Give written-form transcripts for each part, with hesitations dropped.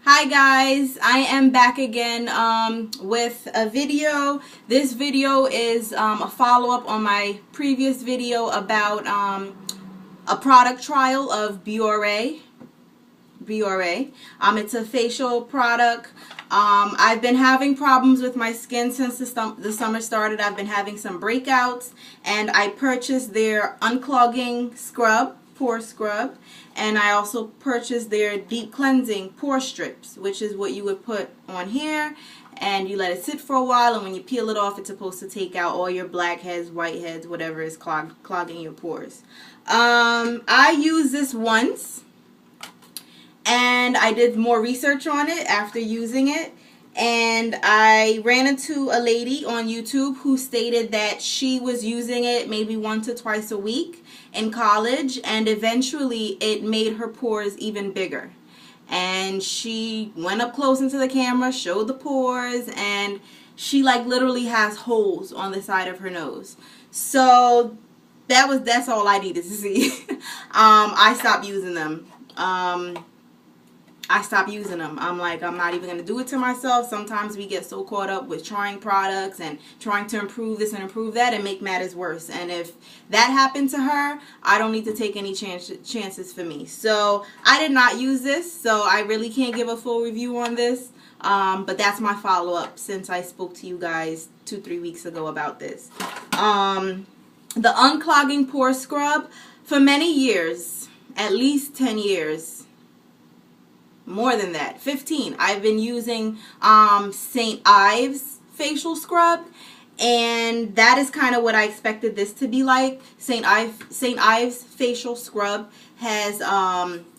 Hi guys, I am back again with a video. This video is a follow-up on my previous video about a product trial of Biore. It's a facial product. I've been having problems with my skin since the summer started. I've been having some breakouts, and I purchased their unclogging scrub, pore scrub, and I also purchased their deep cleansing pore strips, which is what you would put on here, and you let it sit for a while, and when you peel it off, it's supposed to take out all your blackheads, whiteheads, whatever is clogging your pores. I used this once, and I did more research on it after using it, and I ran into a lady on YouTube who stated that she was using it maybe once or twice a week in college, and eventually it made her pores even bigger. And she went up close into the camera, showed the pores, and she like literally has holes on the side of her nose. So that's all I needed to see. I stopped using them. I'm like, I'm not even going to do it to myself. Sometimes we get so caught up with trying products and trying to improve this and improve that and make matters worse. And if that happened to her, I don't need to take any chances for me. So I did not use this, so I really can't give a full review on this. But that's my follow-up since I spoke to you guys 2-3 weeks ago about this. The unclogging pore scrub, for many years, at least 10 years, more than that, 15. I've been using St. Ives facial scrub, and that is kind of what I expected this to be like. St. Ives facial scrub has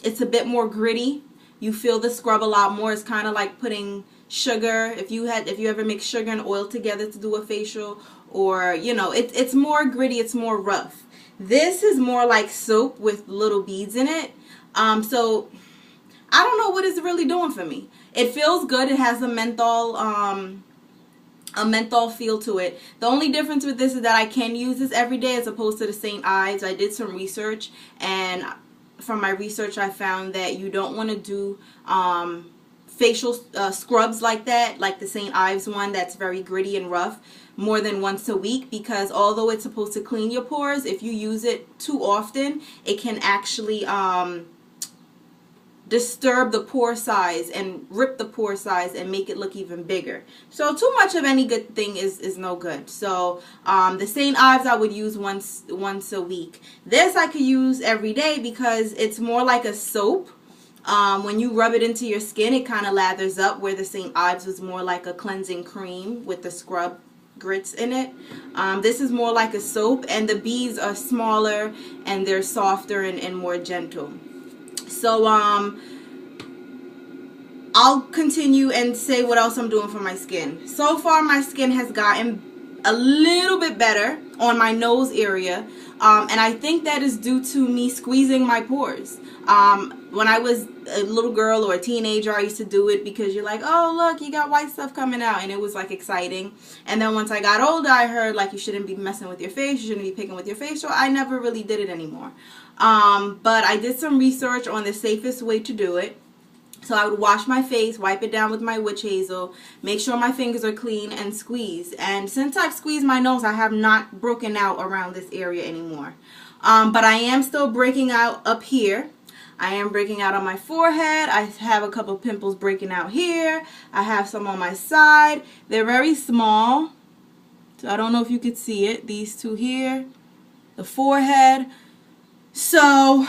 it's a bit more gritty. You feel the scrub a lot more. It's kind of like putting sugar. If you ever mix sugar and oil together to do a facial, or you know, it's more gritty. It's more rough. This is more like soap with little beads in it. So I don't know what it's really doing for me. It feels good. It has a menthol feel to it. The only difference with this is that I can use this every day as opposed to the St. Ives. I did some research, and from my research I found that you don't want to do facial scrubs like that, like the St. Ives one that's very gritty and rough, more than once a week, because although it's supposed to clean your pores, if you use it too often, it can actually disturb the pore size and rip the pore size and make it look even bigger. So too much of any good thing is no good. So the St. Ives I would use once a week. This I could use every day because it's more like a soap. When you rub it into your skin, it kind of lathers up, where the St. Ives was more like a cleansing cream with the scrub grits in it. This is more like a soap, and the beads are smaller and they're softer and more gentle. So I'll continue and say what else I'm doing for my skin. So far my skin has gotten a little bit better on my nose area, and I think that is due to me squeezing my pores. When I was a little girl or a teenager, I used to do it because you're like, oh look, you got white stuff coming out, and it was like exciting. And then once I got older, I heard like you shouldn't be messing with your face, you shouldn't be picking with your face, so I never really did it anymore. But I did some research on the safest way to do it. So I would wash my face, wipe it down with my witch hazel, make sure my fingers are clean, and squeeze. And since I've squeezed my nose, I have not broken out around this area anymore. But I am still breaking out up here. I am breaking out on my forehead. I have a couple pimples breaking out here. I have some on my side. They're very small, so I don't know if you could see it. These two here, the forehead. So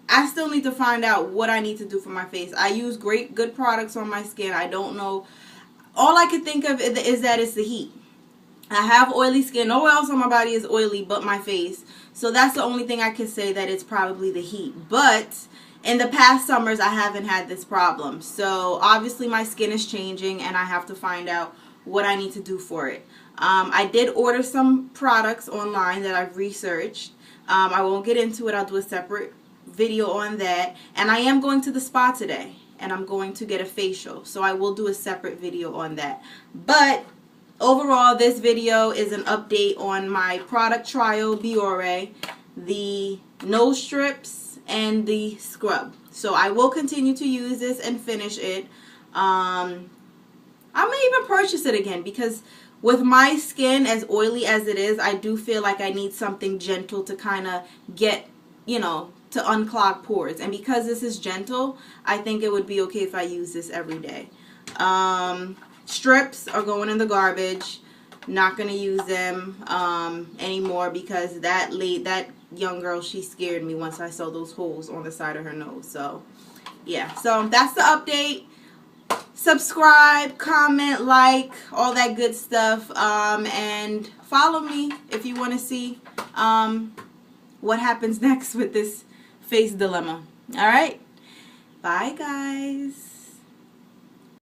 I still need to find out what I need to do for my face. I use good products on my skin. I don't know. All I can think of is that it's the heat. I have oily skin. Nowhere else on my body is oily but my face. So that's the only thing I can say, that it's probably the heat. But in the past summers, I haven't had this problem. So obviously my skin is changing, and I have to find out what I need to do for it. I did order some products online that I've researched. I won't get into it. I'll do a separate video on that. And I am going to the spa today, and I'm going to get a facial. So I will do a separate video on that. But overall, this video is an update on my product trial, Biore, the nose strips, and the scrub. So I will continue to use this and finish it. I may even purchase it again because with my skin as oily as it is, I do feel like I need something gentle to kind of get, you know, to unclog pores. And because this is gentle, I think it would be okay if I use this every day. Strips are going in the garbage. Not going to use them anymore because that young girl, she scared me once I saw those holes on the side of her nose. So, yeah. So, that's the update. Subscribe, comment, like, all that good stuff. And follow me if you want to see what happens next with this face dilemma. All right? Bye, guys.